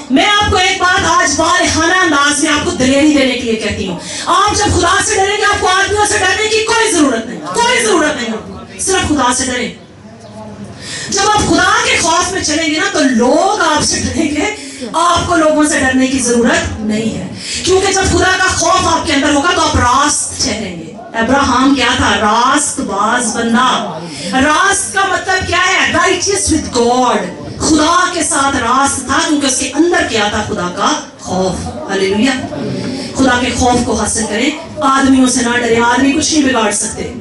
میں آپ کو ایک بات آج والہانہ انداز میں آپ کو دلیری دینے کے لیے کہتی ہوں. آپ جب خدا سے ڈریں گے آپ کو آدمیوں سے ڈرنے کی کوئی ضرورت نہیں، کوئی ضرورت نہیں. آپ صرف خدا سے ڈریں. جب آپ خدا کے خوف میں چلیں گے نا تو لوگ آپ سے ڈریں گے، آپ کو لوگوں سے ڈرنے کی ضرورت نہیں ہے. کیونکہ جب خدا کا خوف آپ کے اندر ہوگا تو آپ راست ٹھہریں گے. ابراہم کیا تھا؟ راست باز بندہ. راست کا مطلب کیا ہے؟ رائٹیس ود گاڈ. خدا کے ساتھ راست تھا کیونکہ اس کے اندر کیا تھا؟ خدا کا خوف. ہاللیلویا. خدا کے خوف کو حاصل کریں، آدمیوں سے نہ ڈریں. آدمی کچھ نہیں بگاڑ سکتے.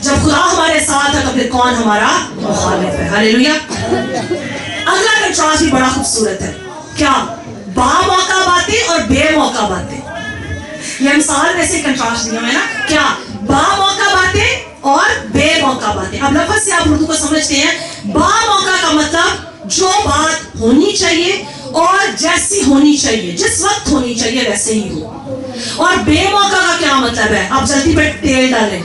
جب خدا ہمارے ساتھ ہے تو پھر کون ہمارا مخالف ہے؟ ہاللیلویا. اگلا کنٹراسٹ بھی بڑا خوبصورت ہے. کیا؟ با موقع باتیں اور بے موقع باتیں. یہ مثال میں سے کنٹراسٹ دیا ہے نا. کیا؟ با موقع باتیں اور بے موقع باتیں. اب لفظ سے آپ اردو کو سمجھتے ہیں. با موقع کا مطلب جو بات ہونی چاہیے اور جیسی ہونی چاہیے، جس وقت ہونی چاہیے ویسے ہی ہو. اور بے موقع کا کیا مطلب ہے؟ آپ جلدی پہ تیل ڈالیں.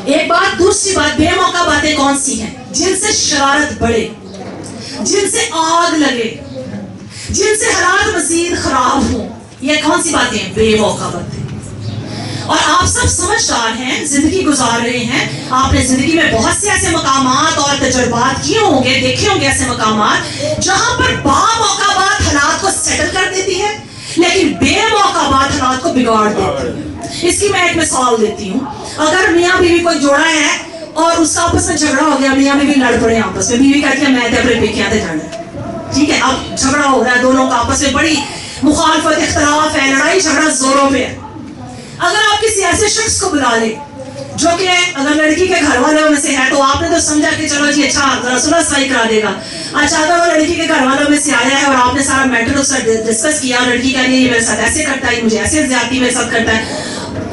ایک بات. دوسری بات، بے موقع باتیں کون سی ہیں؟ جن سے شرارت بڑھے، جن سے آگ لگے، جن سے حالات مزید خراب ہوں. یہ کون سی باتیں ہیں؟ بے موقع باتیں. اور آپ سب سمجھدار ہیں، زندگی گزار رہے ہیں. آپ نے زندگی میں بہت سے ایسے مقامات اور تجربات کیے ہوں گے، دیکھے ہوں گے ایسے مقامات جہاں پر با موقع بات حالات کو سیٹل کر دیتی ہے لیکن بے موقع بات حالات کو بگاڑ دیتی ہے. اس کی میں ایک مثال دیتی ہوں. اگر میاں بیوی کوئی جوڑا ہے اور اس کا آپس میں جھگڑا ہو گیا، میاں بیوی لڑ پڑے آپس میں. بیوی کہتی ہے میں تے اپنے پیکیاں تے جانا ہے. ٹھیک ہے، اب جھگڑا ہو رہا ہے، دونوں کا آپس میں بڑی مخالفت، اختلاف ہے، لڑائی جھگڑا زوروں پہ ہے. اگر آپ کسی ایسے شخص کو بلا لیں جو کہ اگر لڑکی کے گھر والوں میں سے ہے تو آپ نے تو سمجھا کہ چلو جی اچھا ذرا صحیح کرا دے گا. اچھا اگر وہ لڑکی کے گھر والوں میں سے آیا ہے اور آپ نے سارا میٹر اس سے ڈسکس کیا، لڑکی کہہ رہی ہے یہ میرے ساتھ ایسے کرتا ہے، مجھے ایسے زیادتی میرے ساتھ کرتا ہے،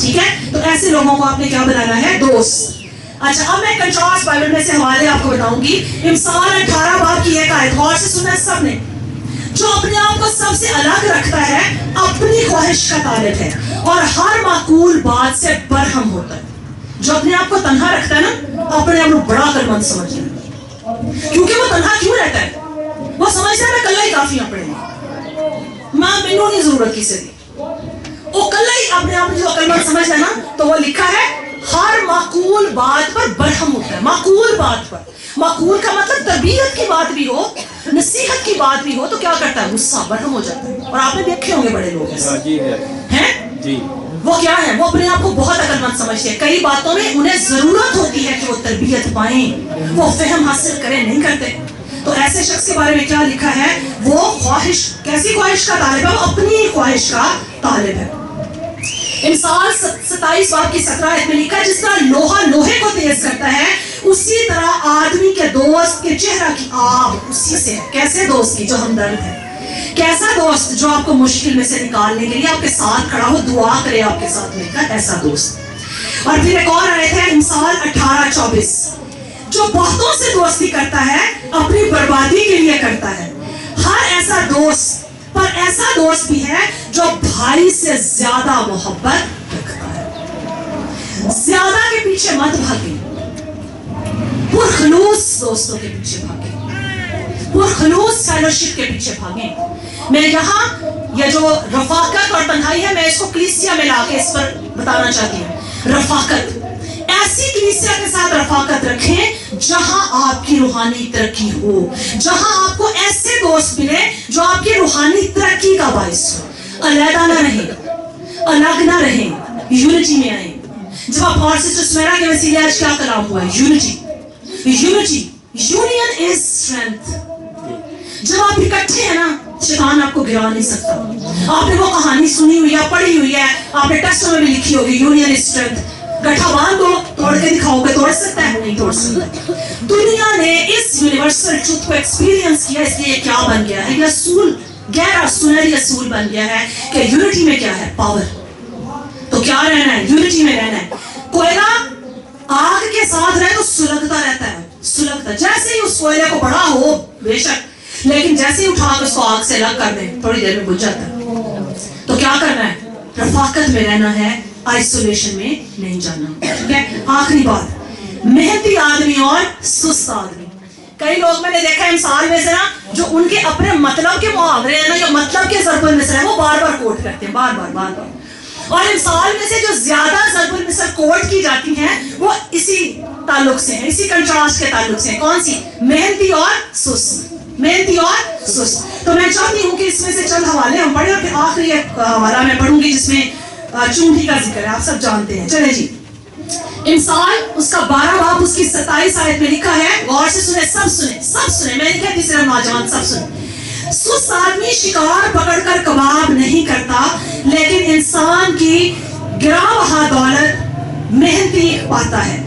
ٹھیک ہے, تو ایسے لوگوں کو آپ نے کیا بنانا ہے, دوست. اچھا, اب میں کنٹراسٹ بائبل میں سے حوالے آپ کو بتاؤں گی. امثال 18 باب کی ایک آیت غور سے سنا سب نے. جو اپنے آپ کو سب سے الگ رکھتا ہے اپنی خواہش کا طالب ہے اور ہر معقول بات سے برہم ہوتا ہے. جو اپنے آپ کو تنہا رکھتا ہے نا, اپنے آپ کو بڑا عقل مند سمجھتا ہے. کیونکہ وہ تنہا کیوں رہتا ہے؟ وہ سمجھتا ہے میں کلہ ہی کافی ہوں اپنے لیے, مینوں نہیں ضرورت کسی کی. وہ کلہ ہی اپنے آپ جو عقل مند سمجھتا ہے نا, تو وہ لکھا ہے ہر معقول بات پر برہم ہوتا ہے. معقول بات پر, معقول کا مطلب تربیت کی بات بھی ہو, نصیحت کی بات بھی ہو, تو کیا کرتا ہے, غصہ برہم ہو جاتا ہے. اور آپ نے دیکھے ہوں گے بڑے لوگ ہیں جی, وہ کیا ہے, وہ اپنے آپ کو بہت عقل مند سمجھتے ہیں. کئی باتوں میں انہیں ضرورت ہوتی ہے کہ وہ تربیت پائیں, وہ فہم حاصل کریں, نہیں کرتے. تو ایسے شخص کے بارے میں کیا لکھا ہے, وہ خواہش, کیسی خواہش کا طالب ہے, وہ اپنی خواہش کا طالب ہے. امثال 27 باب کی 17 آیت میں لکھا ہے جس طرح لوہا لوہے کو تیز کرتا ہے اسی طرح آدمی کے دوست کے چہرہ کی آب اسی سے ہے. کیسے دوست کی, جو ہمدرد ہے. کیسا دوست, جو آپ کو مشکل میں سے نکالنے کے لیے آپ کے ساتھ کھڑا ہو, دعا کرے آپ کے ساتھ مل کر, ایسا دوست. اور پھر ایک اور آیت ہے امثال 18:24, جو بہتوں سے دوستی کرتا ہے اپنی بربادی کے لیے کرتا ہے. ہر ایسا دوست, پر ایسا دوست بھی ہے جو بھائی سے زیادہ محبت رکھتا ہے. زیادہ کے پیچھے مت بھاگیں, پرخلوص دوستوں کے پیچھے بھاگیں, پرخلوص فیلوشپ کے پیچھے بھاگیں. میں یہاں یہ جو رفاقت اور تنہائی ہے, میں اس کو کلیسیا میں لا کے اس پر بتانا چاہتی ہوں. رفاقت, ایسی کلیسیا کے ساتھ رفاقت رکھیں جہاں آپ کی روحانی ترقی ہو, جہاں آپ کو ایسے دوست ملے جو آپ کی روحانی ترقی کا باعث ہو. علیحدہ نہ رہیں, الگ نہ رہیں, یونٹی میں آئیں. جب آپ اور سسٹر سمیرا کے وسیلے آج کیا کلام ہوا ہے, unity. Unity, union is strength. جب آپ اکٹھے ہیں نا, شیطان آپ کو گرا نہیں سکتا. آپ نے وہ کہانی سنی ہوئی ہے, پڑھی ہوئی ہے, آپ نے ٹیسٹ میں بھی لکھی ہوگی, یونین از اسٹرینتھ. گٹھا باندھ دو, توڑ کے دکھاؤ گے, توڑ سکتا ہے, نہیں توڑ سکتا. دنیا نے اس یونیورسل ٹروتھ کو ایکسپیرینس کیا, اس لیے کیا بن گیا ہے, یہ اصول, گہرا سنہری اصول بن گیا ہے کہ یونٹی میں کیا ہے, پاور. تو کیا رہنا ہے, یونٹی میں رہنا ہے. کوئلہ آگ کے ساتھ رہے تو سلگتا رہتا ہے, سلگتا. جیسے ہی اس کوئلے کو بڑا ہو بے شک, لیکن جیسے ہی اٹھا کے اس کو آگ سے الگ کر دیں, تھوڑی دیر میں بجھ جاتا ہے. تو کیا کرنا ہے, رفاقت میں رہنا ہے, آئسولیشن میں نہیں جانا. ٹھیک ہے, آخری بات, محنتی آدمی اور سست آدمی. کئی لوگ میں نے دیکھا ہے امثال میں سے نا, جو ان کے اپنے مطلب کے محاورے ہیں نا, یا مطلب کے ضرب المثل ہیں, وہ بار بار کوٹ کرتے ہیں, بار بار. اور امثال میں سے جو زیادہ ضرب المثل کوٹ کی جاتی ہیں وہ اسی تعلق سے ہیں, اسی کنٹراسٹ کے تعلق سے ہیں. کون سی, محنتی اور سست, محنتی اور سست. تو میں چاہتی ہوں کہ اس میں سے چند حوالے ہم پڑھیں, اور پھر آخری ایک حوالہ میں پڑھوں گی جس میں چونٹی کا ذکر ہے, آپ سب جانتے ہیں. چلے جی, امثال اس کا 12 باب اس کی 27 آیت میں لکھا ہے, غور سے سنیں, سب سنیں, میں نہیں کہتی صرف نوجوان, سب سنیں. سست آدمی شکار پکڑ کر کباب نہیں کرتا, لیکن انسان کی گراں بہا دولت محنتی پاتا ہے.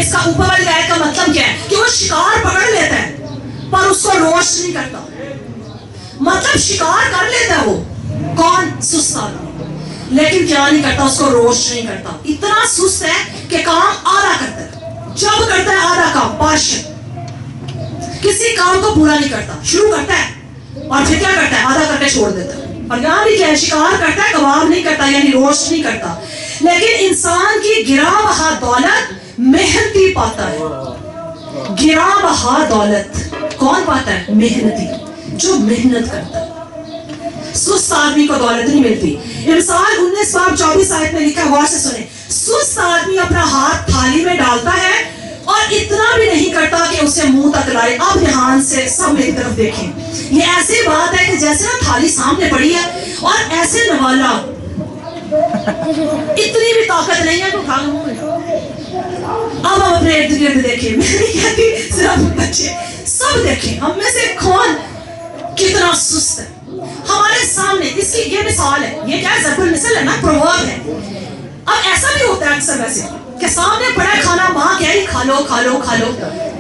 اس کا اوپر والی آیت کا مطلب کیا ہے, کہ وہ شکار پکڑ لیتا ہے پر اس کو روسٹ نہیں کرتا. مطلب شکار کر لیتا ہے وہ, کون, سست آدمی, لیکن کیا نہیں کرتا, اس کو روسٹ نہیں کرتا. اتنا سست ہے کہ کام آدھا کرتا ہے, جب کرتا ہے آدھا کام, پارشل, کسی کام کو پورا نہیں کرتا. شروع کرتا ہے اور پھر کیا کرتا ہے, آدھا کر کے چھوڑ دیتا ہے. اور یہاں بھی کیا ہے, شکار کرتا ہے, کباب نہیں کرتا, یعنی روسٹ نہیں کرتا. لیکن انسان کی گراں بہا دولت محنتی پاتا ہے. گراں بہا دولت کون پاتا ہے, محنتی, جو محنت کرتا ہے. سست آدمی کو دولت نہیں ملتی. امثال 19 باب 24 آیت میں لکھا ہے, غور سے سنیں, سست آدمی اپنا ہاتھ تھالی میں ڈالتا ہے اور اتنا بھی نہیں کرتا کہ اسے منہ تک لائے. اب دھیان سے سب میری طرف دیکھیں, یہ ایسی بات ہے کہ جیسے نا تھالی سامنے پڑی ہے اور ایسے نوالا, اتنی بھی طاقت نہیں ہے کہ اٹھا کے منہ میں. اب ہم اپنے ارد گرد دیکھیں, میں نہیں کہتی صرف بچے, سب دیکھیں ہم میں سے کون کتنا سست ہے. ہمارے سامنے اس کی یہ مثال ہے, یہ کیا ہے, ضرب المثل ہے نا, پروورب ہے. اب ایسا بھی ہوتا ہے اکثر ویسے کہ سامنے پڑا کھانا, ماں کہہ رہی کھا لو کھا لو کھا لو,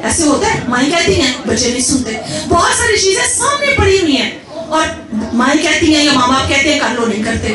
ایسے ہوتا ہے. مائیں کہتی ہیں, بچے نہیں سنتے. بہت ساری چیزیں سامنے پڑی ہوئی ہیں اور مائیں کہتی ہیں یا ماں باپ کہتے ہیں کر لو, نہیں کرتے.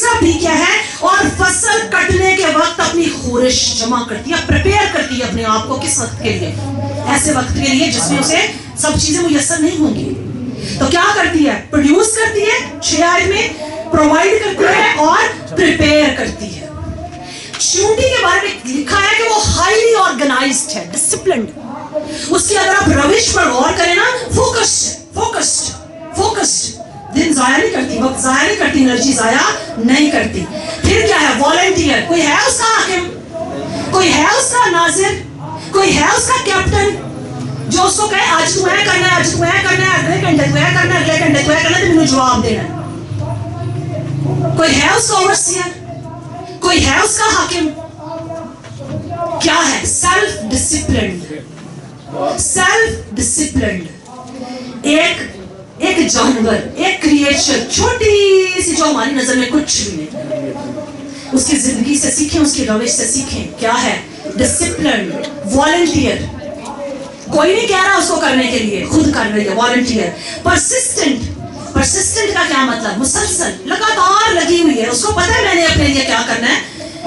تیسرا بھی کیا ہے, اور فصل کٹنے کے وقت اپنی خورش جمع کرتی ہے, پریپیئر کرتی ہے اپنے آپ کو کس وقت کے لیے, ایسے وقت کے لیے جس میں اسے سب چیزیں میسر نہیں ہوں گی. تو کیا کرتی ہے, پروڈیوس کرتی ہے 6 آیت میں, پرووائڈ کرتی ہے اور پریپیئر کرتی ہے. چونٹی کے بارے میں لکھا ہے کہ وہ ہائیلی آرگنائزڈ ہے, ڈسپلنڈ. اس کی اگر آپ روش پر غور کریں نا, فوکسڈ, دن ضائع نہیں کرتی, وقت ضائع نہیں کرتی, انرجی ضائع نہیں کرتی. پھر کیا ہے, والنٹیئر. کوئی ہے اس کا حاکم, کوئی ہے اس کا ناظر, کوئی ہے اس کا کیپٹن جو اس کو کہے آج تو ہے کرنا ہے, آج تو ہے کرنا ہے, اگلے گھنٹے تو ہے کرنا ہے, اگلے گھنٹے تو ہے کرنا ہے, تو مجھے جواب دینا ہے. کوئی ہے اس کا اوورسیئر, کوئی ہے اس کا حاکم. کیا ہے, سیلف ڈسپلنڈ. ایک جانور, ایک کریچر, چھوٹی سی جو ہماری نظر میں کچھ بھی نہیں, اس کی زندگی سے سیکھیں, اس کی روش سے سیکھیں. کیا ہے, ڈسپلنڈ, والنٹیئر. کوئی نہیں کہہ رہا اس کو کرنے کے لیے, خود کر رہی ہے, والنٹیئر. پرسسٹنٹ کا کیا مطلب, مسلسل, لگاتار لگی ہوئی ہے. اس کو پتہ ہے میں نے اپنے لیے کیا کرنا ہے,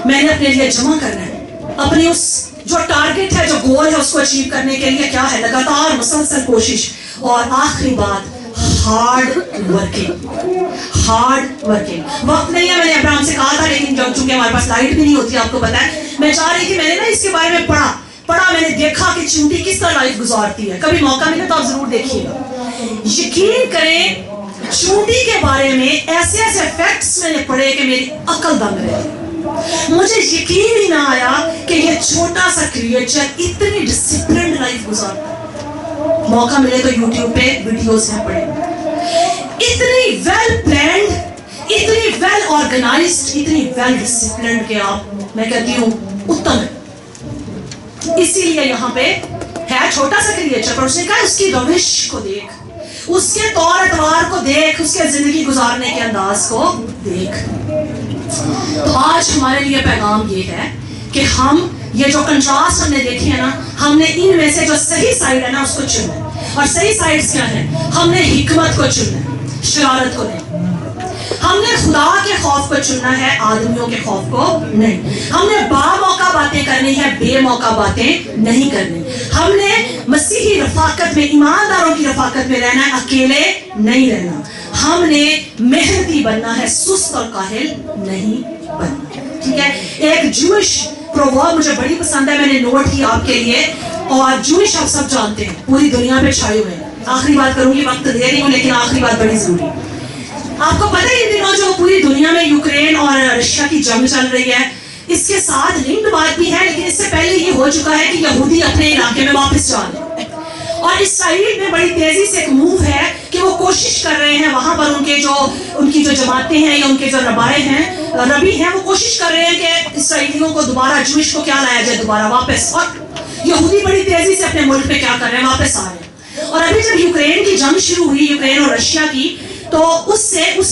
میں نے اپنے لیے جمع کرنا ہے, اپنی اس جو ٹارگٹ ہے, جو گول ہے, اس کو اچیو کرنے کے لیے کیا ہے, لگاتار مسلسل کوشش. اور آخری بات, ہارڈ ورکنگ. وقت نہیں ہے, میں نے ابراہیم سے کہا تھا, لیکن چونکہ ہمارے پاس لائٹ بھی نہیں ہوتی, آپ کو پتا ہے, میں چاہ رہی تھی, میں نے نا اس کے بارے میں پڑھا, میں نے دیکھا کہ چونٹی کس طرح لائف گزارتی ہے. کبھی موقع ملے تو آپ ضرور دیکھیے گا. یقین کریں, چونٹی کے بارے میں ایسے فیکٹس میں نے پڑھے کہ میری عقل دنگ رہی. مجھے یقین ہی نہ آیا کہ یہ چھوٹا سا کریچر اتنی ڈسپلنڈ لائف گزارتا ہے. موقع ملے تو یوٹیوب پہ ویڈیوز میں پڑھیں. اتنی ویل پلانڈ, اتنی ویل آرگنائزڈ, اتنی ویل ڈسپلنڈ کہ آپ, میں کہتی ہوں, اتم ہے. اسی لیے یہاں پہ ہے چھوٹا سا کریچر, پر اس نے کہا اس کی روش کو دیکھ, اس کے طور اتوار کو دیکھ, اس کے زندگی گزارنے کے انداز کو دیکھ. تو آج ہمارے لیے پیغام یہ ہے کہ ہم یہ جو کنٹراسٹ ہم نے دیکھے ہیں نا, ہم نے ان میں سے جو صحیح سائڈ ہے نا اس کو چننا ہے. اور صحیح سائڈز کیا ہیں, ہم نے حکمت کو چننا ہے, شرارت کو نہیں. ہم نے خدا کے خوف کو چننا ہے, آدمیوں کے خوف کو نہیں. ہم نے با موقع باتیں کرنی ہے, بے موقع باتیں نہیں کرنی. ہم نے مسیحی رفاقت میں, ایمانداروں کی رفاقت میں رہنا ہے, اکیلے نہیں رہنا. ہم نے محنتی بننا ہے, سست اور کاہل نہیں بننا. ٹھیک ہے. ایک جوش پروورب مجھے بڑی پسند ہے, میں نے نوٹ کی آپ کے لیے. اور جوش آپ سب جانتے ہیں, پوری دنیا پہ چھائے ہوئے ہیں. آخری بات کروں گی, وقت دے رہی ہوں, لیکن آخری بات بڑی ضروری. آپ کو پتہ ہے ان دنوں جو پوری دنیا میں یوکرین اور رشیا کی جنگ چل رہی ہے, اس کے ساتھ لنکڈ بات بھی ہے, لیکن اس سے پہلے یہ ہو چکا ہے کہ یہودی اپنے علاقے میں واپس جا رہے ہیں. اور اسرائیل میں بڑی تیزی سے ایک موو ہے کہ وہ کوشش کر رہے ہیں, وہاں پر ان کی جو جماعتیں ہیں یا ان کے جو ربائے ہیں, ربی ہیں, وہ کوشش کر رہے ہیں کہ اسرائیلیوں کو دوبارہ, جوش کو کیا لایا جائے دوبارہ واپس. اور یہودی بڑی تیزی سے اپنے ملک میں کیا کر رہے ہیں, واپس آ رہے ہیں. اور ابھی جب یوکرین کی جنگ شروع ہوئی, یوکرین اور رشیا کی, تو اس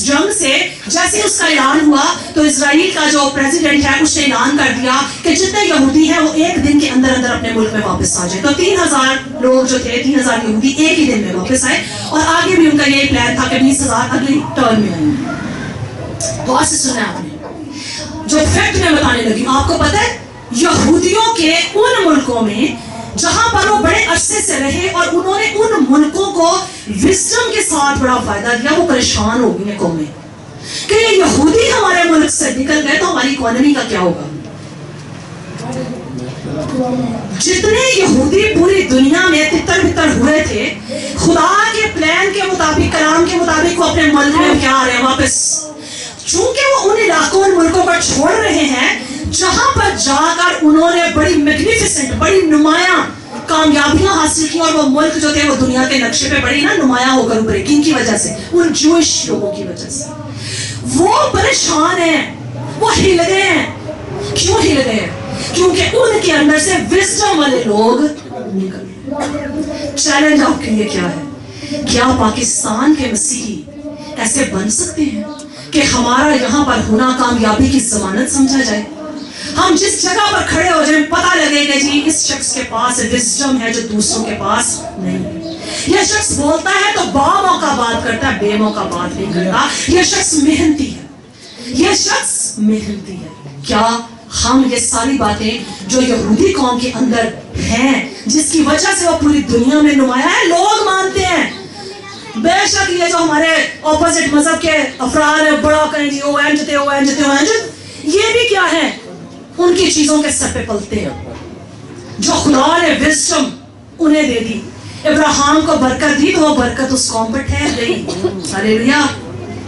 جنگ سے جیسے اس کا اعلان ہوا تو اسرائیل کا جو پریزیڈنٹ ہے اس نے اعلان کر دیا کہ جتنے یہودی ہیں وہ ایک دن کے اندر اندر اپنے ملک میں واپس آ جائیں. تو 3000 لوگ جو تھے, 3000 یہودی ایک ہی دن میں واپس آئے. اور آگے بھی ان کا یہ پلان تھا کہ 20,000 اگلی ٹرم میں آئیں گے. غور سے سنا آپ نے جو فیکٹ میں بتانے لگی. آپ کو پتہ ہے یہودیوں کے ان ملکوں میں جہاں پر وہ بڑے عرصے سے رہے اور انہوں نے ان ملکوں کو وزڈم کے ساتھ بڑا فائدہ دیا, وہ پریشان ہو گئی ہیں قومیں کہ یہ یہودی ہمارے ملک سے نکل گئے تو ہماری اکانومی کا کیا ہوگا. جتنے یہودی پوری دنیا میں تتر بتر ہوئے تھے, خدا کے پلان کے مطابق, کلام کے مطابق وہ اپنے ملک میں کیا آ رہے ہیں واپس. چونکہ وہ ان علاقوں, ان ملکوں پر چھوڑ رہے ہیں جہاں پر جا کر انہوں نے بڑی میگنیفیسنٹ, بڑی نمایاں کامیابیاں حاصل کی. اور وہ ملک جو تھے وہ دنیا کے نقشے پہ بڑی نا نمایاں ہو کر ابھرے. کن کی وجہ سے, ان جوش لوگوں کی وجہ سے. وہ پریشان ہیں, وہ ہل گئے ہیں. کیوں ہل گئے ہیں؟ کیونکہ ان کے اندر سے وزڈم والے لوگ نکل گئے. چیلنج آپ کے لیے کیا ہے, کیا پاکستان کے مسیحی ایسے بن سکتے ہیں کہ ہمارا یہاں پر ہونا کامیابی کی ضمانت سمجھا جائے؟ ہم جس جگہ پر کھڑے ہو جائیں پتہ لگے کہ جی اس شخص کے پاس وزڈم ہے جو دوسروں کے پاس نہیں. یہ شخص بولتا ہے تو با موقع بات کرتا ہے, بے موقع بات نہیں کرتا. یہ شخص محنتی ہے, یہ شخص محنتی ہے. کیا ہم یہ ساری باتیں جو یہودی قوم کے اندر ہیں, جس کی وجہ سے وہ پوری دنیا میں نمایاں ہے, لوگ مانتے ہیں؟ بے شک یہ جو ہمارے اپوزٹ مذہب کے افراد ہیں, بڑا کہیں جی وہ انجتے ہو انجتے ہو انجت, یہ بھی کیا ہے, ان کی چیزوں کے سر پہ پلتے ہیں. جو خدا نے وزڈم انہیں دے دی, ابراہیم کو برکت دی, تو وہ برکت اس قوم پر ٹھہر گئی. ہلیلویا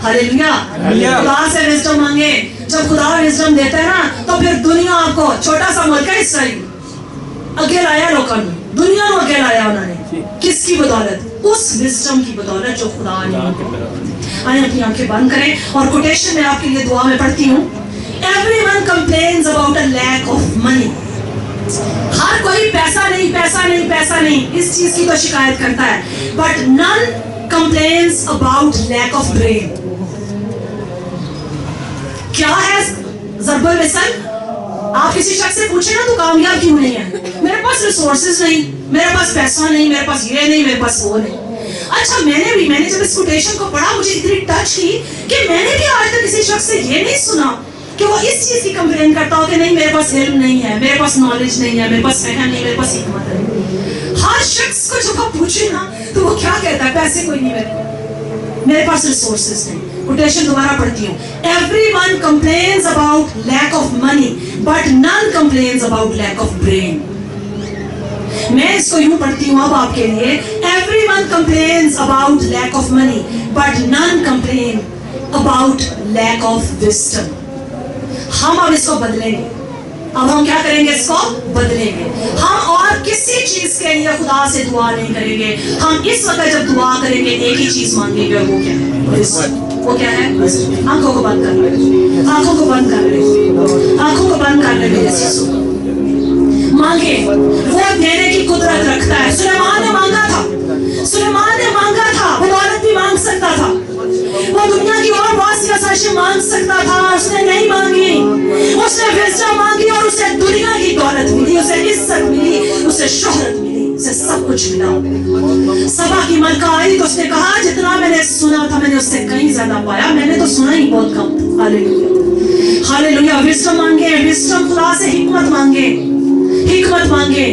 ہلیلویا. خدا سے وزڈم مانگے. جب خدا وزڈم دیتا ہے نا, تو پھر دنیا آپ کو, چھوٹا سا ملک ہے اسرائیل, اگے لایا لوگوں نے, دنیا کو اگے لایا انہوں نے. کس کی بدولت؟ اس وزڈم کی بدولت جو خدا نے. آئیں اپنی آنکھیں بند کریں, اور کوٹیشن میں آپ کے لیے دعا میں پڑھتی ہوں. Everyone complains about a lack of money. ہر کوئی پیسہ نہیں پیسہ نہیں پیسہ نہیں, اس چیز کی تو شکایت کرتا ہے. But none complains about lack of brain. کیا ہے ضرب المثل؟ آپ کسی شخص سے پوچھیں نا تو کامیاب کیوں نہیں ہے؟ میرے پاس ریسورسز نہیں, میرے پاس پیسہ نہیں, میرے پاس یہ نہیں, میرے پاس وہ نہیں. اچھا میں نے جب اس کوٹیشن کو پڑھا, مجھے اتنی ٹچ کی کہ میں نے بھی آج تک کسی شخص سے یہ نہیں سنا کہ وہ اس چیز کی کمپلین کرتا ہو کہ نہیں میرے پاس علم نہیں ہے, میرے پاس نالج نہیں ہے, میرے پاس فہم نہیں, میرے پاس حکمت ہے. ہر شخص کو جب آپ پوچھیں نا تو وہ کیا کہتا ہے, پیسے کوئی نہیں, میرے پاس ریسورسز نہیں. کوٹیشن دوبارہ پڑھتی ہوں. Everyone complains about lack of money, but none complains about lack of brain. میں اس کو یوں پڑھتی ہوں اب آپ کے لیے. Everyone complains about lack of money, but none complain about lack of wisdom. ہم اب اس کو بدلیں گے. اب ہم کیا کریں گے, اس کو بدلیں گے. ہم اور کسی چیز کے لیے خدا سے دعا نہیں کریں گے. ہم اس وقت جب دعا کریں گے ایک ہی چیز مانگیں گے, وہ کیا ہے, وہ کیا ہے. آنکھوں کو بند کر لیں, آنکھوں کو بند کر لیں, آنکھوں کو بند کر لیں. میرے سیسو مانگے, وہ دینے کی قدرت رکھتا ہے. سلیمان نے مانگا تھا, سلیمان نے مانگا تھا, وہ دولت بھی مانگ سکتا تھا, وہ دنیا کی اور بہت سی آسائشیں مانگ سکتا تھا, اس نے نہیں مانگی. اس نے وزڈم مانگی اور اسے دنیا کی دولت ملی, اسے عزت ملی, اسے شہرت ملی, اسے سب کچھ ملا. سبا کی ملکہ آئی تو اس نے کہا جتنا میں نے سنا تھا میں نے اس سے کہیں زیادہ پایا, میں نے تو سنا ہی بہت کم تھا. ہاللیلویا ہاللیلویا. وزڈم مانگے, وزڈم خدا سے حکمت مانگے, حکمت مانگے.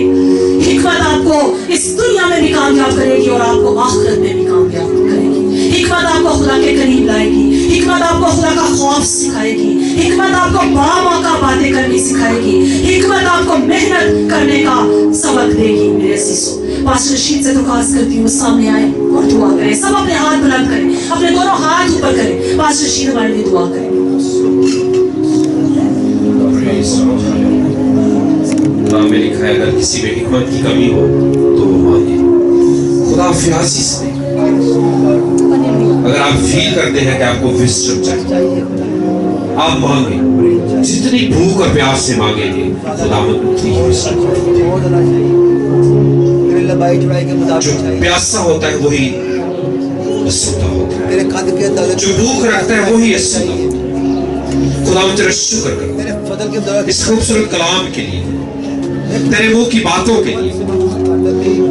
حکمت آپ کو اس دنیا میں بھی کامیاب کرے گی اور آپ کو آخرت میں بھی کامیاب کرے گی. حکمت آپ کو خدا کے قریب لائے گی, حکمت آپ کو خدا کا خوف سکھائے گی, حکمت آپ کو باموقع باتیں کرنی سکھائے گی, حکمت آپ کو محنت کرنے کا سبق دے گی. میرے عزیزو, پاسٹر رشید سے درخواست کرتی ہوں سامنے آئیں اور دعا کریں. سب اپنے ہاتھ بلند کریں, اپنے دونوں ہاتھ اوپر کریں. پاسٹر رشید ہمارے لیے دعا کریں. میں لکھا ہے اگر کسی میں حکمت کی کمی ہو تو وہ مانگے. خدا فیاضی سے, اگر آپ فیل کرتے ہیں کہ آپ کو وزڈم چاہیے, آپ مانگیں. جتنی بھوک اور پیاس سے مانگیں گے خدا اتنی ہی وزڈم. جو پیاسا ہوتا ہے وہی اسودہ ہوتا ہے, جو بھوک رکھتا ہے وہی اسودہ ہوتا ہے. خدا تیرا شکر کرتا اس خوبصورت کلام کے لیے, تیرے منہ کی باتوں کے لیے.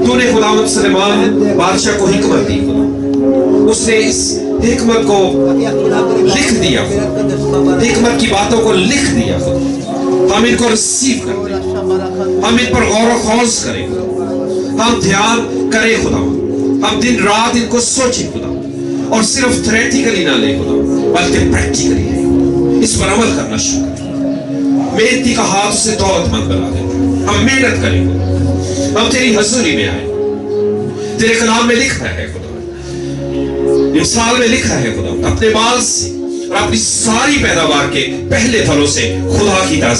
تو نے خدا سلیمان بادشاہ کو حکمت دی, اس نے اس حکمت کو لکھ دیا, حکمت کی باتوں کو لکھ دیا. ہم ان کو ریسیو کرتے ہیں, ہم ان پر غور و خوض کریں, ہم دھیان کریں خدا, ہم دن رات ان کو سوچیں خدا, اور صرف تھیوریٹیکلی نہ لیں خدا بلکہ پریکٹیکلی لیں. اس پر عمل کرنا شروع کریں. محنتی کا ہاتھ اسے دولت مند بنا دیں. ہم محنت کریں گے, ہم تیری حضوری میں آئیں. تیرے کلام میں لکھا ہے خدا, مثال میں لکھا ہے خدا, اپنے مال سے اور اپنی ساری پیداوار کے پہلے پھلوں سے خدا کی تعظیم